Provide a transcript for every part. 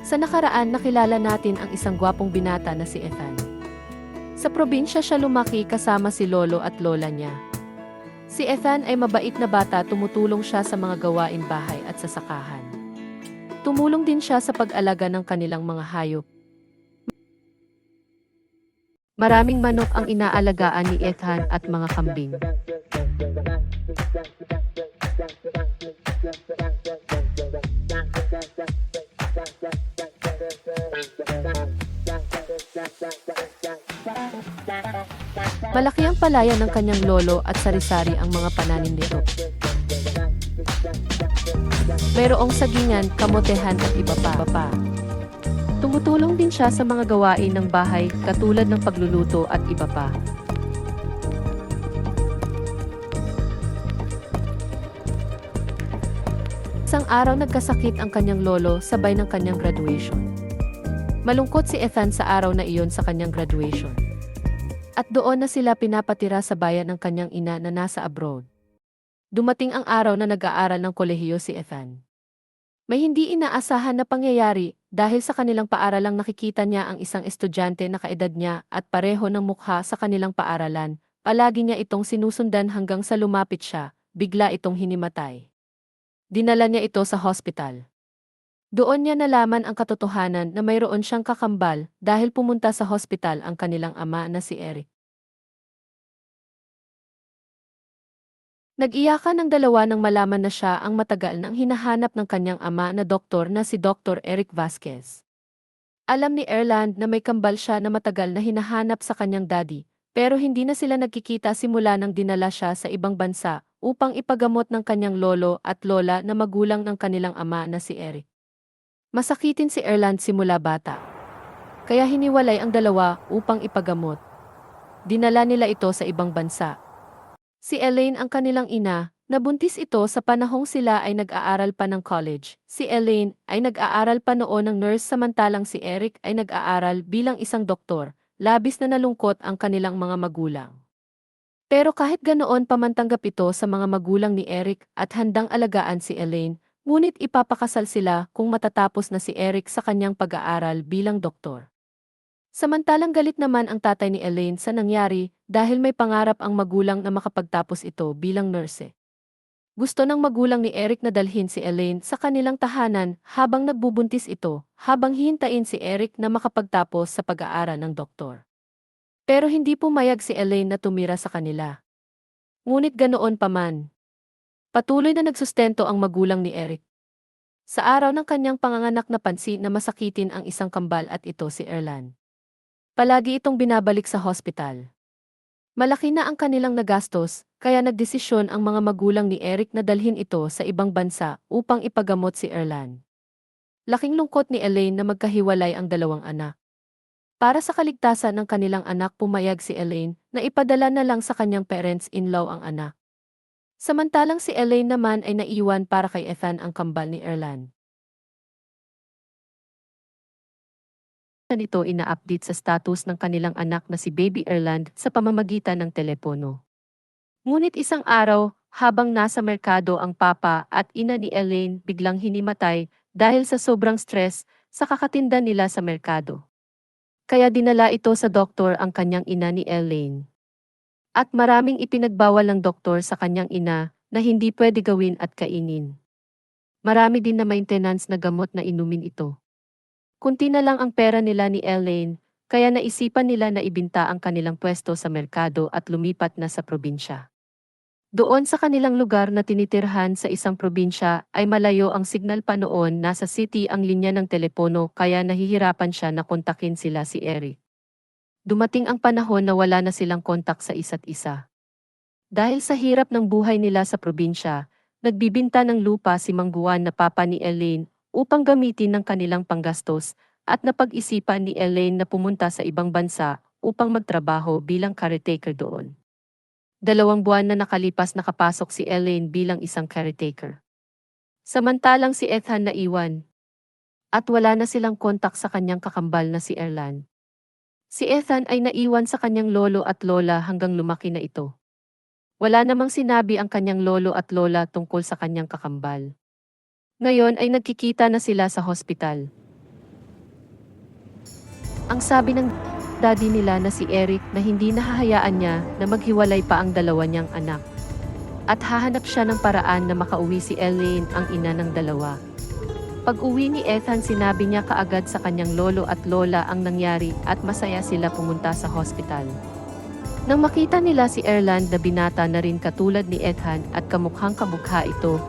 Sa nakaraan nakilala natin ang isang gwapong binata na si Ethan. Sa probinsya siya lumaki kasama si lolo at lola niya. Si Ethan ay mabait na bata, tumutulong siya sa mga gawain bahay at sa sakahan. Tumulong din siya sa pag-alaga ng kanilang mga hayop. Maraming manok ang inaalagaan ni Ethan at mga kambing. Malaki ang palayan ng kanyang lolo at sari-sari ang mga pananim nito. Mayroong sagingan, kamotehan at iba pa. Tumutulong din siya sa mga gawain ng bahay katulad ng pagluluto at iba pa. Isang araw nagkasakit ang kanyang lolo sabay ng kanyang graduation. Malungkot si Ethan sa araw na iyon sa kanyang graduation. At doon na sila pinapatira sa bayan ng kanyang ina na nasa abroad. Dumating ang araw na nag-aaral ng kolehiyo si Ethan. May hindi inaasahan na pangyayari dahil sa kanilang paaralang nakikita niya ang isang estudyante na kaedad niya at pareho ng mukha sa kanilang paaralan. Palagi niya itong sinusundan hanggang sa lumapit siya, bigla itong hinimatay. Dinala niya ito sa hospital. Doon niya nalaman ang katotohanan na mayroon siyang kakambal dahil pumunta sa hospital ang kanilang ama na si Eric. Nag-iyakan ang dalawa nang malaman na siya ang matagal nang hinahanap ng kanyang ama na doktor na si Dr. Eric Vasquez. Alam ni Erland na may kambal siya na matagal na hinahanap sa kanyang daddy, pero hindi na sila nagkikita simula nang dinala siya sa ibang bansa upang ipagamot ng kanyang lolo at lola na magulang ng kanilang ama na si Eric. Masakitin si Erland simula bata. Kaya hiniwalay ang dalawa upang ipagamot. Dinala nila ito sa ibang bansa. Si Elaine ang kanilang ina, nabuntis ito sa panahong sila ay nag-aaral pa ng college. Si Elaine ay nag-aaral pa noon ng nurse samantalang si Eric ay nag-aaral bilang isang doktor. Labis na nalungkot ang kanilang mga magulang. Pero kahit ganoon pamantanggap ito sa mga magulang ni Eric at handang alagaan si Elaine, ngunit ipapakasal sila kung matatapos na si Eric sa kanyang pag-aaral bilang doktor. Samantalang galit naman ang tatay ni Elaine sa nangyari dahil may pangarap ang magulang na makapagtapos ito bilang nurse. Gusto ng magulang ni Eric na dalhin si Elaine sa kanilang tahanan habang nagbubuntis ito, habang hihintayin si Eric na makapagtapos sa pag-aaral ng doktor. Pero hindi pumayag si Elaine na tumira sa kanila. Ngunit ganoon pa man, patuloy na nagsustento ang magulang ni Eric. Sa araw ng kanyang panganganak napansin na masakitin ang isang kambal at ito si Erland. Palagi itong binabalik sa hospital. Malaki na ang kanilang nagastos, kaya nagdesisyon ang mga magulang ni Eric na dalhin ito sa ibang bansa upang ipagamot si Erland. Laking lungkot ni Elaine na magkahiwalay ang dalawang anak. Para sa kaligtasan ng kanilang anak, pumayag si Elaine na ipadala na lang sa kanyang parents-in-law ang anak. Samantalang si Elaine naman ay naiwan para kay Ethan ang kambal ni Erland. Nito ina-update sa status ng kanilang anak na si Baby Erland sa pamamagitan ng telepono. Ngunit isang araw, habang nasa merkado ang papa at ina ni Elaine biglang hinimatay dahil sa sobrang stress sa kakatinda nila sa merkado. Kaya dinala ito sa doktor ang kanyang ina ni Elaine. At maraming ipinagbawal ng doktor sa kanyang ina na hindi pwede gawin at kainin. Marami din na maintenance na gamot na inumin ito. Kunti na lang ang pera nila ni Elaine, kaya naisipan nila na ibinta ang kanilang pwesto sa merkado at lumipat na sa probinsya. Doon sa kanilang lugar na tinitirhan sa isang probinsya ay malayo ang signal pa noon, nasa city ang linya ng telepono kaya nahihirapan siya na kontakin sila si Eric. Dumating ang panahon na wala na silang kontak sa isa't isa. Dahil sa hirap ng buhay nila sa probinsya, nagbibinta ng lupa si Mang Juan na papa ni Elaine upang gamitin ng kanilang panggastos at napag-isipan ni Elaine na pumunta sa ibang bansa upang magtrabaho bilang caretaker doon. 2 buwan na nakalipas nakapasok si Elaine bilang isang caretaker. Samantalang si Ethan naiwan at wala na silang kontak sa kanyang kakambal na si Erland. Si Ethan ay naiwan sa kanyang lolo at lola hanggang lumaki na ito. Wala namang sinabi ang kanyang lolo at lola tungkol sa kanyang kakambal. Ngayon ay nagkikita na sila sa hospital. Ang sabi ng daddy nila na si Eric na hindi nahahayaan niya na maghiwalay pa ang dalawa niyang anak. At hahanap siya ng paraan na makauwi si Elaine, ang ina ng dalawa. Pag-uwi ni Ethan, sinabi niya kaagad sa kanyang lolo at lola ang nangyari at masaya sila pumunta sa hospital. Nang makita nila si Erland na binata na rin katulad ni Ethan at kamukhang kamukha ito,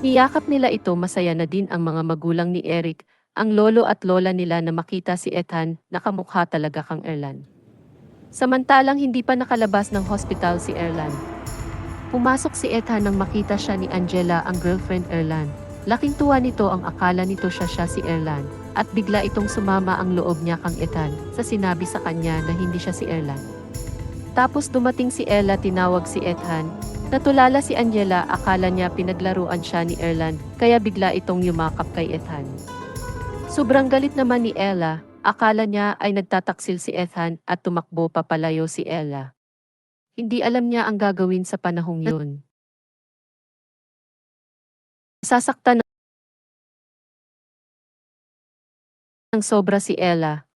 niyakap nila ito. Masaya na din ang mga magulang ni Eric, ang lolo at lola nila na makita si Ethan na kamukha talaga kang Erland. Samantalang hindi pa nakalabas ng hospital si Erland. Pumasok si Ethan nang makita siya ni Angela, ang girlfriend Erland. Laking tuwa nito, ang akala nito siya si Erland, at bigla itong sumama ang loob niya kang Ethan sa sinabi sa kanya na hindi siya si Erland. Tapos dumating si Ella, tinawag si Ethan. Natulala si Angela, akala niya pinaglaruan siya ni Erland, kaya bigla itong yumakap kay Ethan. Sobrang galit naman ni Ella, akala niya ay nagtataksil si Ethan at tumakbo papalayo si Ella. Hindi alam niya ang gagawin sa panahong yun. Sasaktan ng sobra si Ella.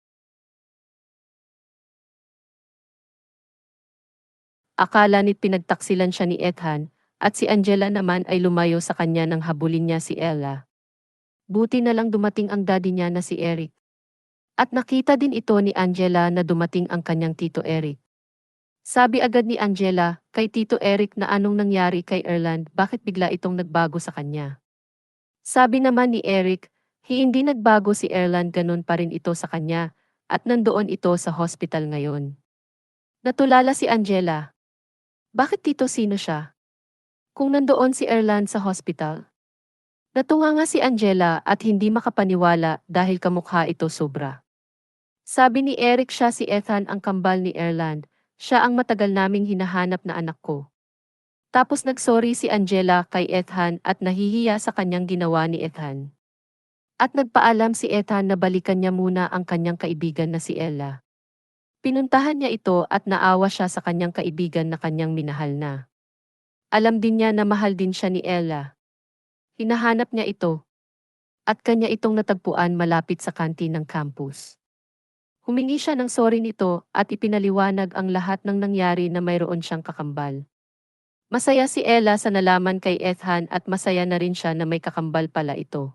Akala nit pinagtaksilan siya ni Ethan, at si Angela naman ay lumayo sa kanya nang habulin niya si Ella. Buti na lang dumating ang daddy niya na si Eric. At nakita din ito ni Angela na dumating ang kanyang tito Eric. Sabi agad ni Angela kay Tito Eric na anong nangyari kay Erland, bakit bigla itong nagbago sa kanya. Sabi naman ni Eric, hindi nagbago si Erland, ganun pa rin ito sa kanya, at nandoon ito sa hospital ngayon. Natulala si Angela. Bakit tito, sino siya? Kung nandoon si Erland sa hospital? Natuwa nga si Angela at hindi makapaniwala dahil kamukha ito sobra. Sabi ni Eric, siya si Ethan, ang kambal ni Erland. Siya ang matagal naming hinahanap na anak ko. Tapos nagsorry si Angela kay Ethan at nahihiya sa kanyang ginawa ni Ethan. At nagpaalam si Ethan na balikan niya muna ang kanyang kaibigan na si Ella. Pinuntahan niya ito at naawa siya sa kanyang kaibigan na kanyang minahal na. Alam din niya na mahal din siya ni Ella. Hinahanap niya ito. At kanya itong natagpuan malapit sa kantin ng campus. Humingi siya ng sorry nito at ipinaliwanag ang lahat ng nangyari na mayroon siyang kakambal. Masaya si Ella sa nalaman kay Ethan at masaya na rin siya na may kakambal pala ito.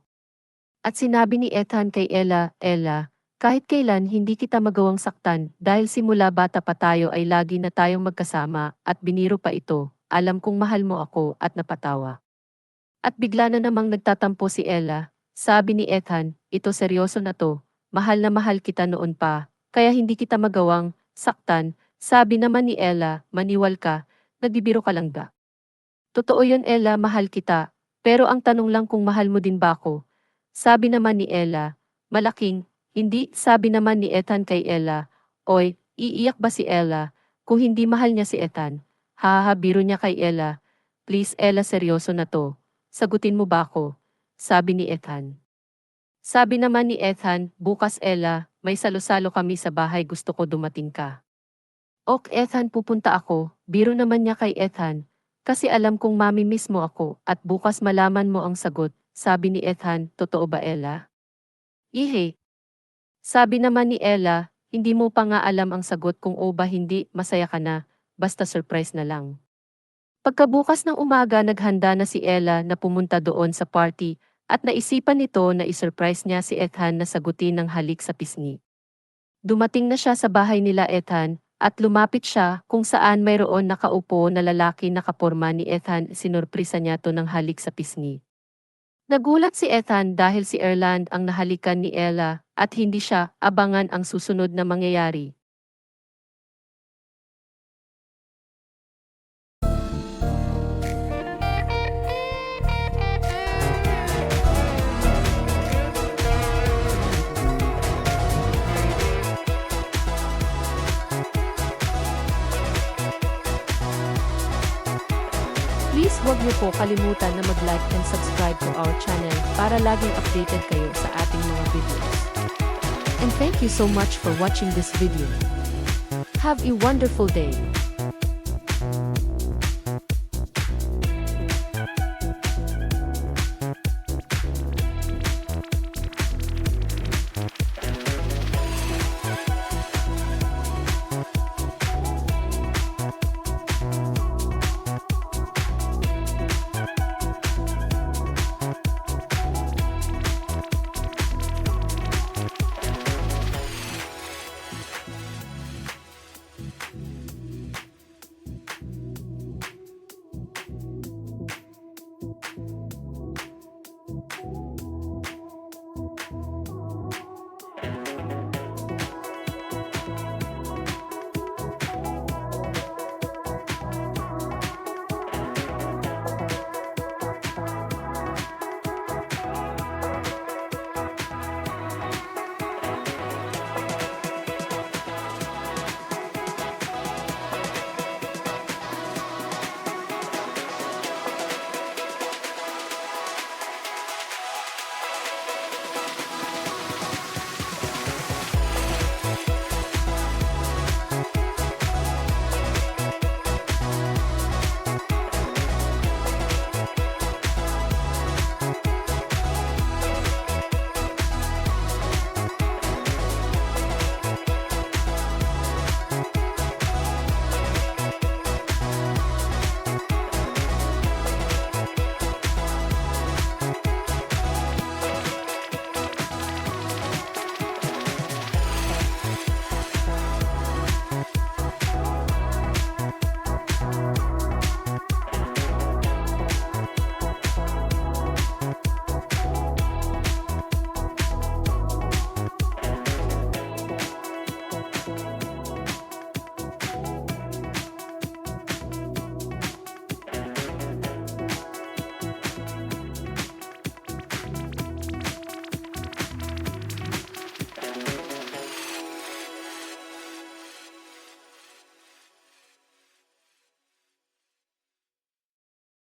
At sinabi ni Ethan kay Ella, Ella, kahit kailan hindi kita magawang saktan dahil simula bata pa tayo ay lagi na tayong magkasama at biniro pa ito, alam kong mahal mo ako, at napatawa. At bigla na namang nagtatampo si Ella, sabi ni Ethan, ito seryoso na to. Mahal na mahal kita noon pa, kaya hindi kita magawang saktan. Sabi naman ni Ella, maniwal ka, nagbibiro ka lang ba? Totoo yun Ella, mahal kita, pero ang tanong lang kung mahal mo din ba ako? Sabi naman ni Ella, malaking, hindi. Sabi naman ni Ethan kay Ella, oy, iiyak ba si Ella? Kung hindi mahal niya si Ethan, haha, biro niya kay Ella. Please Ella, seryoso na to, sagutin mo ba ako? Sabi ni Ethan. Sabi naman ni Ethan, bukas Ella, may salo-salo kami sa bahay, gusto ko dumating ka. Ok Ethan, pupunta ako, biro naman niya kay Ethan, kasi alam kong mami-miss mo ako at bukas malaman mo ang sagot. Sabi ni Ethan, totoo ba Ella? Ihe. Sabi naman ni Ella, hindi mo pa nga alam ang sagot kung o ba hindi, masaya ka na, basta surprise na lang. Pagkabukas ng umaga naghanda na si Ella na pumunta doon sa party, at naisipan nito na isurprise niya si Ethan na sagutin ng halik sa pisngi. Dumating na siya sa bahay nila Ethan, at lumapit siya kung saan mayroon nakaupo na lalaki na kaporma ni Ethan, sinurprisa niya to ng halik sa pisngi. Nagulat si Ethan dahil si Erland ang nahalikan ni Ella at hindi siya abangan ang susunod na mangyayari. Please huwag niyo po kalimutan na mag-like and subscribe to our channel para laging updated kayo sa ating mga videos. And thank you so much for watching this video. Have a wonderful day.